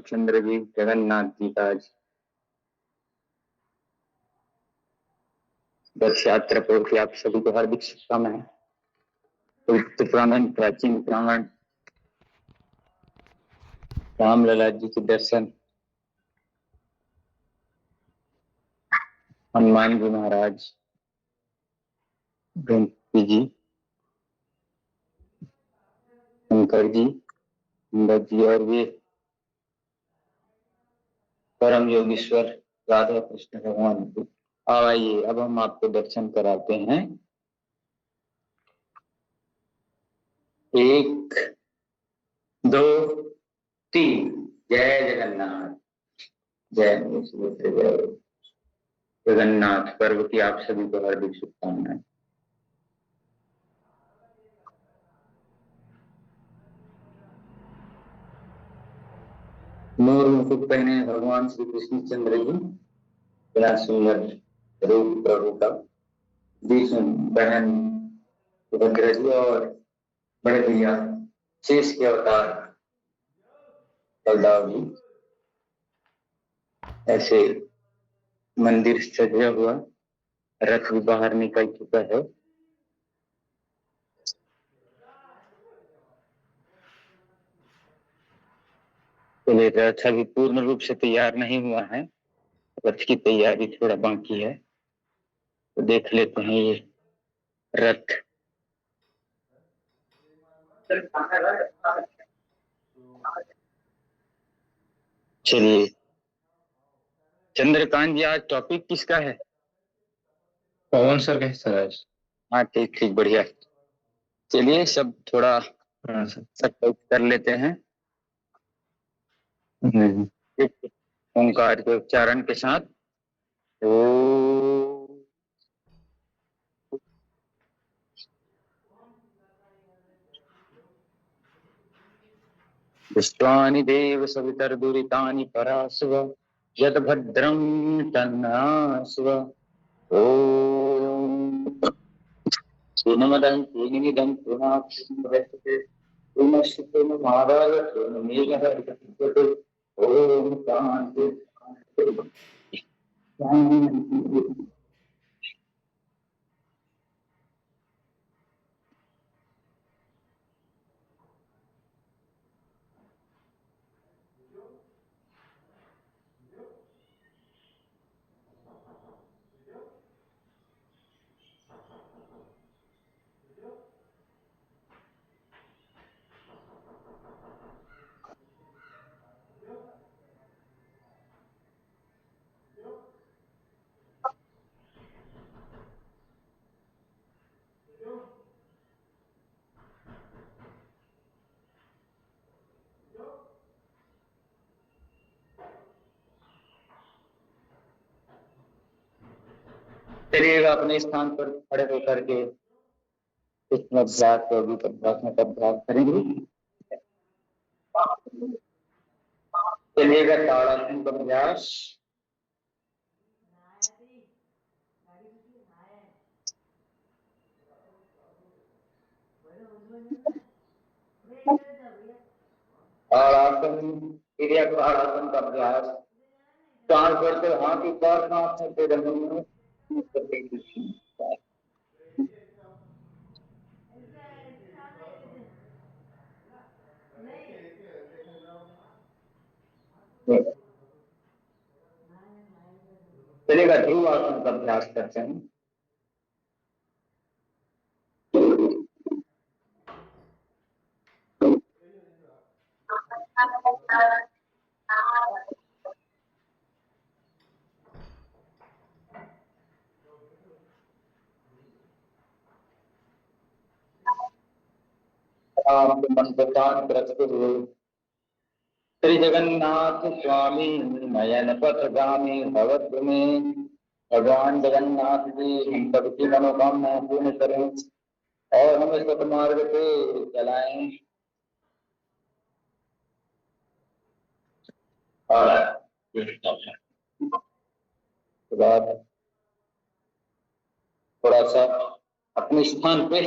रामचंद्र जी, जगन्नाथ जी का आज रथ यात्रा पर आप सभी को हार्दिक शुभकामनाएं। पवित्र प्रांगण, प्राचीन प्रांगण, रामलला जी के दर्शन, हनुमान जी महाराज, गणपति जी, शंकर जी, सुंदर जी और वे परम योगीश्वर राधा कृष्ण भगवान जी। आइए अब हम आपको दर्शन कराते हैं। 1 2 3। जय जगन्नाथ। जय जय जगन्नाथ पर्व की आप सभी को हार्दिक शुभकामनाएं। मोर मुकुट पहने भगवान श्री कृष्ण चंद्र जी, बड़ा सुंदर रूप प्रभु का, बीच में बहन सुभद्रा जी और बड़े भैया शेष के अवतार बलदाव जी। ऐसे मंदिर सजा हुआ, रथ भी बाहर निकल चुका है। चलिए, रथ अभी पूर्ण रूप से तैयार नहीं हुआ है, रथ की तैयारी थोड़ा बाकी है, तो देख लेते हैं ये रथ। चलिए चंद्रकांत जी, आज टॉपिक किसका है? पवन सर का हिस्सा है। हाँ ठीक ठीक, बढ़िया। चलिए सब थोड़ा संकल्प कर लेते हैं ओंकार के उच्चारण के साथ। ओ दृष्टानि देव सवितर्दुरितानि परास्व यद्भद्रं तन्नास्व। ओम पूर्णमदं पूर्णमिदं पूर्णात् पूर्णस्य मादाय पूर्णमेवः विदध्यते। ओम शांति शांति। चलिएगा अपने स्थान पर खड़े होकर के इसमें अभ्यास को अभी अभ्यास में अभ्यास करेंगे। चलिएगा ताड़ासन का अभ्यास। ताड़ासन, क्रिया ताड़ासन का अभ्यास। चार करके हाथ ऊपर, हाथ से रंग चलेगा। ध्रुव आसन का अभ्यास करते हैं। श्री जगन्नाथ स्वामी नयन पथगामी भवत में भगवान जगन्नाथ जी हम सबकी मनोकामना पूर्ण करें और हमें सतमार्ग पे चलाएं। बाद थोड़ा सा अपने स्थान पे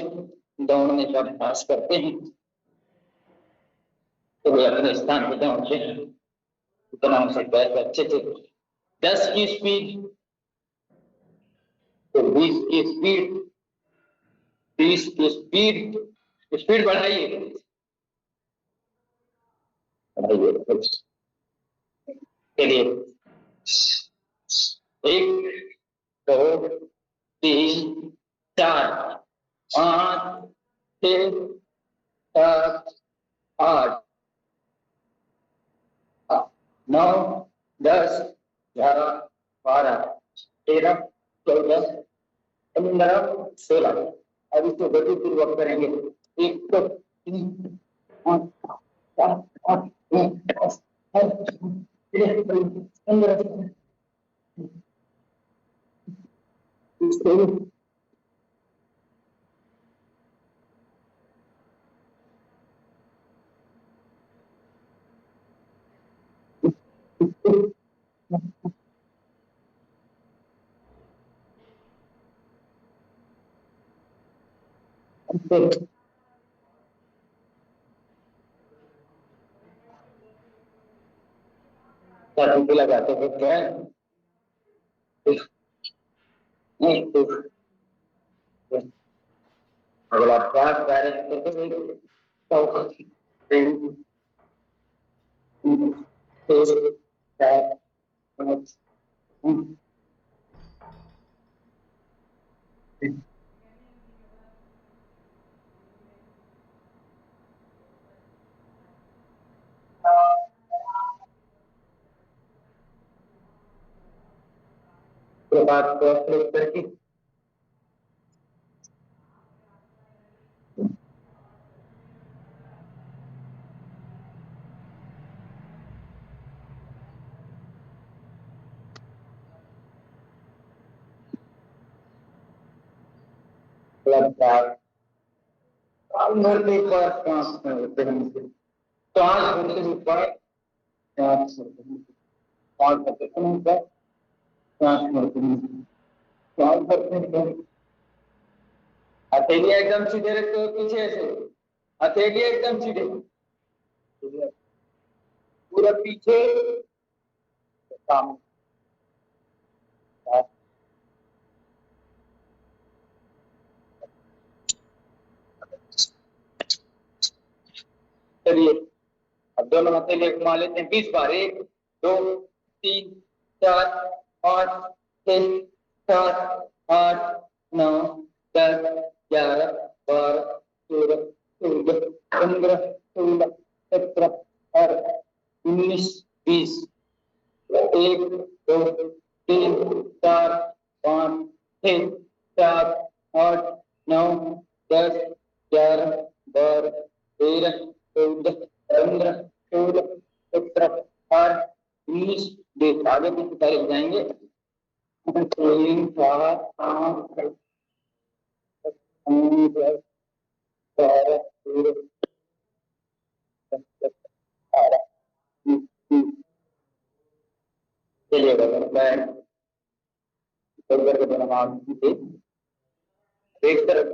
दौड़ने का अभ्यास करते हैं। तो वे अपने स्थान पे दौड़ते हैं। कितना हो सकता है अच्छे से 10 की स्पीड, तो 20 की स्पीड, 30 की स्पीड, स्पीड बढ़ाइए बढ़ाइए। चलिए 1 2 3 4 5 6 7 8 9 10 11 12 13 14 15 16। अब इसको गति पूर्वक करेंगे। 1 2 3 5 7 8 9 10 11 12 13 लगाते हैं अगला पास डायरेक्ट करते हैं प्रभात को क्लिक करके घर के पास सांस भरते हैं, सांस भरते ऊपर सांस भरते ऊपर सांस भरते ऊपर। हथेली एकदम सीधे रखते हो पीछे से, हथेली एकदम सीधे पूरा पीछे सामने। चलिए अब दोनों हथेली घुमा लेते हैं 20 बार। 1 2 3 4 5 6 7 8 9 10 11 12 13 14 15 16 17 18 19 20। 1 2 3 4 5 6 7 8 9 10 11 12 13 14 15 16 17 18 19 20। आगे भी तारीख जाएंगे। 3 4 5 6 7 8 9 10 11 12 13 चलिएगा एक तरफ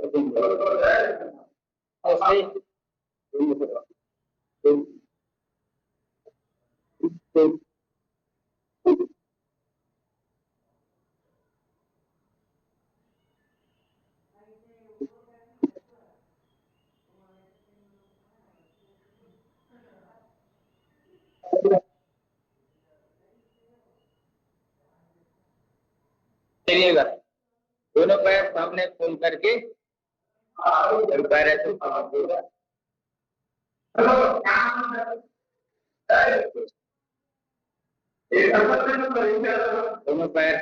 चलिएगा दोनों पैर सामने खोल करके पैर ऐसे दोनों पैर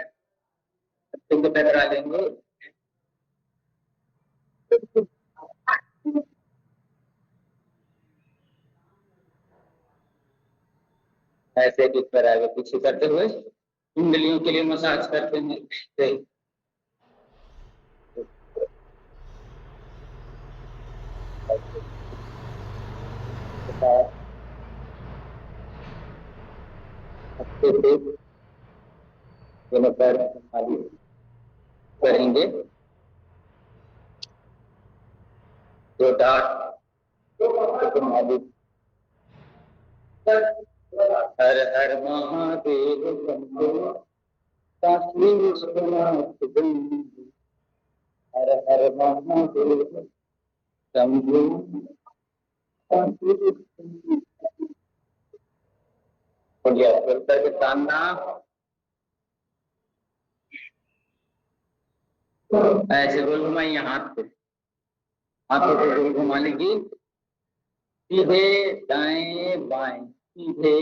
अच्छे से टकरा लेंगे। ऐसे भी पैर आगे पीछे करते हुए उंगलियों के लिए मसाज करते हैं। दोनों पैर खाली करेंगे। जो डार्ट हर हर महादेव शंभो काशी विश्वनाथ शंभो। हर हर महादेव शंभो काशी विश्वनाथ। हो गया उत्तर के सामना। ऐसे गोल घुमाइए हाथ को, हाथों को गोल घुमा लीजिए, सीधे दाएं बाएं, सीधे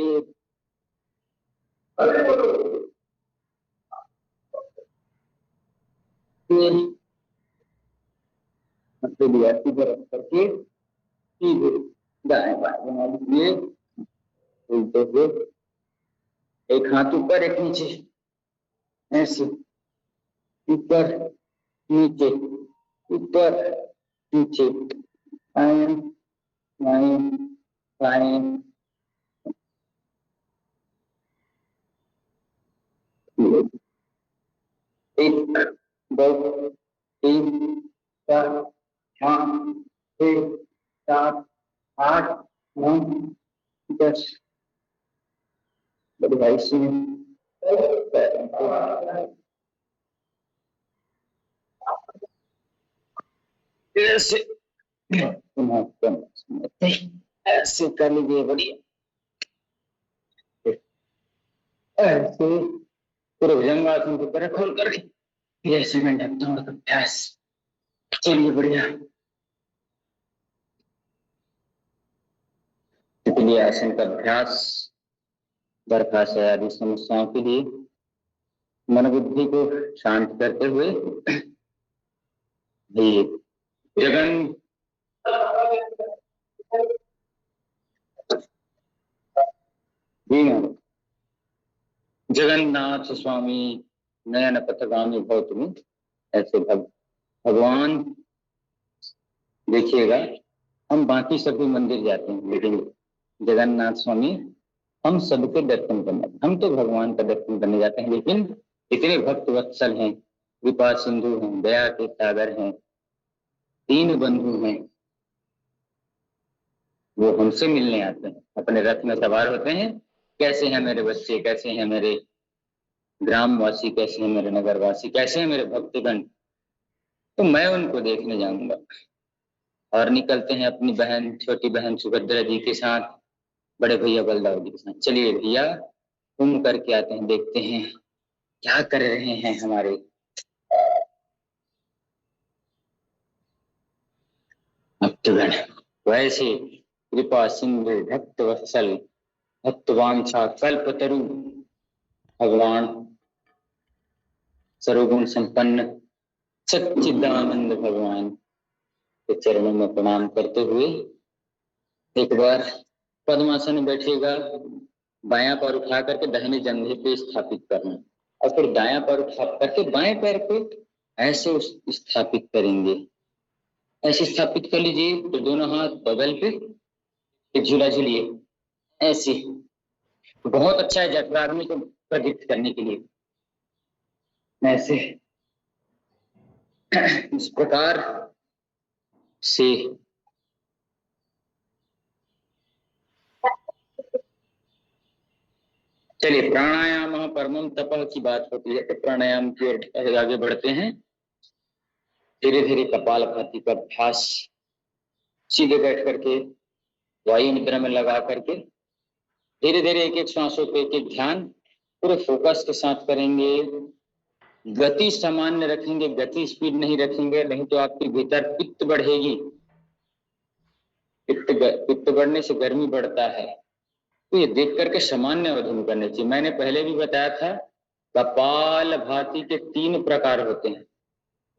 मतलब सीधे रख करके सीधे दाएं बाएं घुमा लीजिए, उल्टे से एक हाथ ऊपर एक नीचे, ऐसे ऊपर नीचे ऊपर नीचे, बाएं बाएं बाएं, एक दो तीन चार पाँच छः सात आठ नौ 10। बड़ी भाई सी ऐसे ऐसे कर लीजिए, बढ़िया ऐसे पूरे भुजंगासन को तरह खोल करके ऐसे मैं ढकता हूँ अभ्यास। चलिए बढ़िया। इसलिए आसन का अभ्यास बर्खाशय आदि समस्याओं के लिए मन बुद्धि को शांत करते हुए जगन जगन्नाथ स्वामी नयन पथगामी भव तुम। ऐसे भगवान देखिएगा, हम बाकी सभी मंदिर जाते हैं लेकिन जगन्नाथ स्वामी हम सबके दर्शन करने, हम तो भगवान का दर्शन करने जाते हैं, लेकिन इतने भक्त वत्सल हैं, कृपा सिंधु हैं, दया के सागर हैं, दीन बंधु हैं, वो हमसे मिलने आते हैं, अपने रथ में सवार होते हैं। कैसे हैं मेरे बच्चे, कैसे हैं मेरे ग्रामवासी, कैसे हैं मेरे नगरवासी, कैसे हैं मेरे भक्तगण, तो मैं उनको देखने जाऊंगा। और निकलते हैं अपनी बहन, छोटी बहन सुभद्रा जी के साथ, बड़े भैया बलदाव जी के साथ। चलिए भैया घूम करके आते हैं, देखते हैं क्या कर रहे हैं हमारे भक्तगण। वैसे कृपा सिंधु भक्त वत्सल भक्तवांछा कल्पतरु भगवान सर्वगुण संपन्न सच्चिदानंद भगवान के चरणों में प्रणाम करते हुए एक बार पद्मासन में बैठिएगा, बायां पैर उठा करके दाहिने जंघे पे स्थापित करना, और फिर दायां पैर उठा करके बाएं पैर पे ऐसे स्थापित करेंगे। ऐसे स्थापित कर लीजिए, तो दोनों हाथ बगल पे एक झूला झूलिए, ऐसे बहुत अच्छा है जठराग्नि को प्रदीप्त करने के लिए। ऐसे इस प्रकार से चलिए प्राणायाम परमम तपः की बात होती है, तो प्राणायाम की ओर आगे बढ़ते हैं। धीरे धीरे कपालभाति का अभ्यास, सीधे बैठ करके वायु मुद्रा में लगा करके धीरे धीरे एक एक सांसों पे एक एक ध्यान पूरे फोकस के साथ करेंगे। गति सामान्य रखेंगे, गति स्पीड नहीं रखेंगे, नहीं तो आपके भीतर पित्त बढ़ेगी। पित्त बढ़ने से गर्मी बढ़ता है, तो ये देख करके सामान्य अवधि में करना चाहिए। मैंने पहले भी बताया था कपालभाति के 3 प्रकार होते हैं।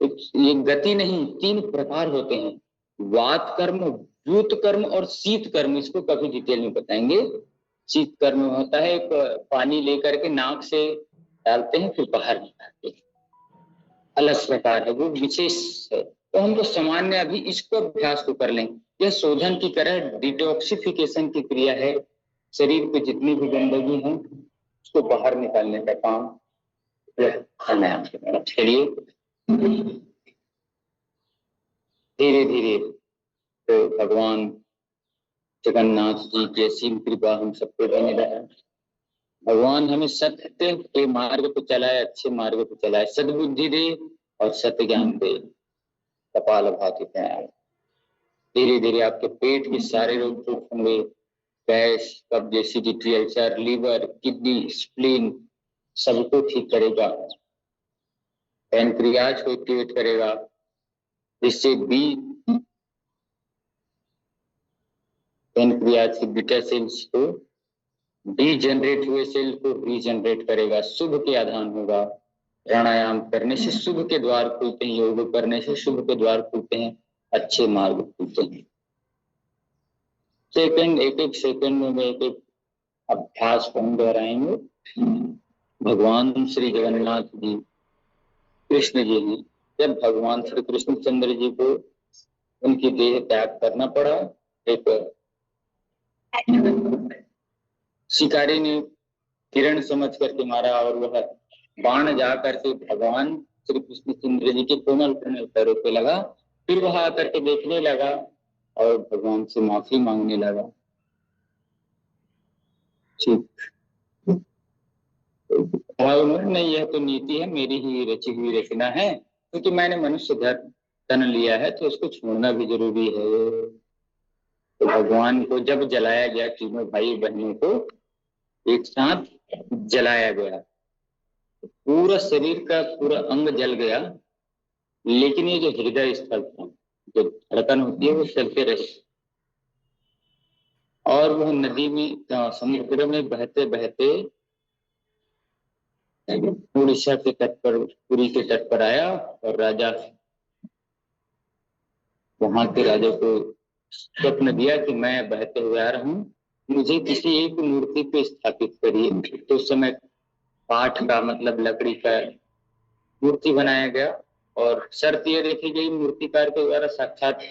ये गति नहीं, 3 प्रकार होते हैं, वात कर्म, व्यूत कर्म और शीत कर्म। इसको कभी डिटेल में बताएंगे। शीत कर्म होता है पानी लेकर के नाक से डालते हैं फिर बाहर निकालते हैं, अलग प्रकार है, वो विशेष है। तो हम तो सामान्य अभी इसको अभ्यास को कर लेंगे। यह शोधन की तरह डिटॉक्सिफिकेशन की क्रिया है, शरीर पे जितनी भी गंदगी है उसको बाहर निकालने का काम प्राणायाम के लिए। धीरे धीरे तो भगवान जगन्नाथ जी की असीम कृपा हम सब पे बनी रहे। भगवान हमें सत्य के मार्ग पे चलाए, अच्छे मार्ग पे चलाए, सद्बुद्धि दे और सत्य ज्ञान दे। कपाल भाती है। धीरे धीरे आपके पेट के सारे रोग ठीक होंगे। गैस, कब्ज, acidity, ulcer, liver, kidney, spleen सबको ठीक करेगा। पैनक्रियाज को एक्टिवेट करेगा, जिससे बी पैनक्रियाज के बीटा सेल्स को, डीजनरेट हुए सेल को रीजनरेट करेगा। शुभ के आधान होगा। प्राणायाम करने से शुभ के द्वार खुलते हैं, योग करने से शुभ के द्वार खुलते हैं, अच्छे मार्ग खुलते हैं। सेकंड, एक एक सेकंड में एक एक अभ्यास को हम दोहराएंगे। भगवान श्री जगन्नाथ जी कृष्ण जी हैं। जब भगवान श्री कृष्णचंद्र जी को उनकी देह त्याग करना पड़ा, एक शिकारी ने किरण समझ करके मारा और वह बाण जा करके भगवान श्री कृष्णचंद्र जी के कोमल कोमल पैरों पे लगा। फिर वह आकर के देखने लगा और भगवान से माफी मांगने लगा। ठीक उन्होंने, यह तो नीति है, मेरी ही रची हुई रचना है, क्योंकि मैंने मनुष्य तन लिया है तो उसको छोड़ना भी जरूरी है। तो भगवान को जब जलाया गया, तीनों भाई बहनों को एक साथ जलाया गया, पूरा शरीर का पूरा अंग जल गया, लेकिन ये जो हृदय स्थल था, जो धड़कन होती है, वो चलते रहे। और वह नदी में, समुद्र में बहते बहते उड़ीसा के तट पर, पुरी के तट पर आया और राजा, वहां के राजा को स्वप्न दिया कि मैं बहते हुए आ रहा हूँ, मुझे किसी एक मूर्ति पे स्थापित करिए। तो उस समय काठ का, मतलब लकड़ी का मूर्ति बनाया गया और शर्त ये देखी गई मूर्तिकार के द्वारा साक्षात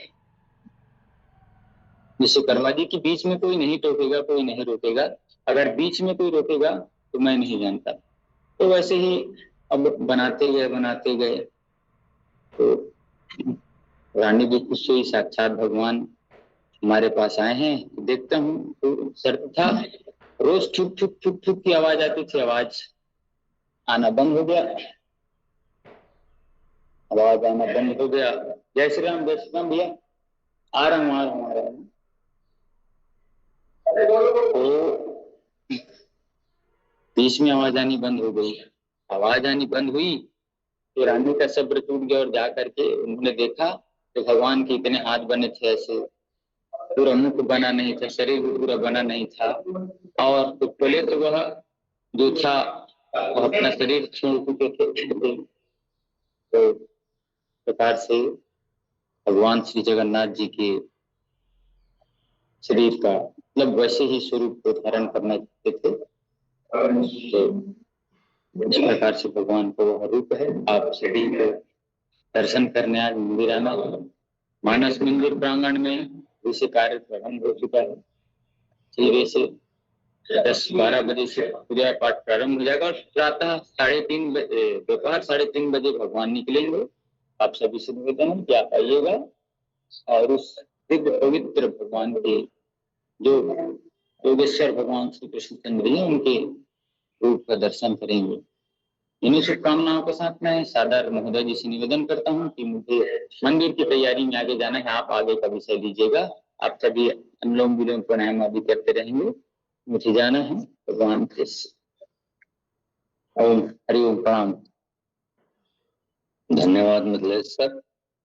विश्वकर्मा जी की, बीच में कोई नहीं टोकेगा, कोई नहीं रोकेगा। अगर बीच में कोई रोकेगा तो मैं नहीं जानता। तो वैसे ही अब बनाते गए तो रानी भी खुश हुई, साक्षात भगवान हमारे पास आए हैं। देखता हूँ तो शर्त था, रोज छुप छुप छुप छुप की आवाज आती थी, आवाज आना बंद हो गया, आवाज आना बंद हो गया। जय श्री राम भैया, आ रहा हूँ। तो बीच में आवाज आनी बंद हो गई। आवाज आनी बंद हुई तो रानी का सब्र टूट गया और जा करके उन्होंने देखा तो भगवान के इतने हाथ बने थे, ऐसे पूरा मुख बना नहीं था, शरीर पूरा बना नहीं था। और तो पहले तो वह जो था वह अपना शरीर छोड़ चुके थे। तो प्रकार से भगवान श्री जगन्नाथ जी के शरीर का, मतलब वैसे ही स्वरूप को धारण करना चाहते थे। तो इस प्रकार से भगवान का वह रूप है। आप सभी को दर्शन करने आज मंदिर आना। मानस मंदिर प्रांगण में विषय कार्य प्रारंभ हो चुका है। धीरे से 10-12 बजे से पूजा पाठ प्रारंभ हो जाएगा और प्रातः 3:30 बजे, दोपहर 3:30 बजे भगवान निकलेंगे। आप सभी से निवेदन है कि आप आइएगा और उस दिव्य पवित्र भगवान के, जो योगेश्वर भगवान श्री कृष्णचंद्र जी, उनके रूप का दर्शन करेंगे। इन्हीं शुभकामनाओं के साथ मैं सादर महोदय जी से निवेदन करता हूँ कि मुझे मंदिर की तैयारी में आगे जाना है। आप आगे का विषय लीजिएगा। आप सभी अनुलोम विलोम प्राणायाम आदि करते रहेंगे, मुझे जाना है। भगवान के ओम हरि ओम प्रणाम। धन्यवाद मिथिलेश सर।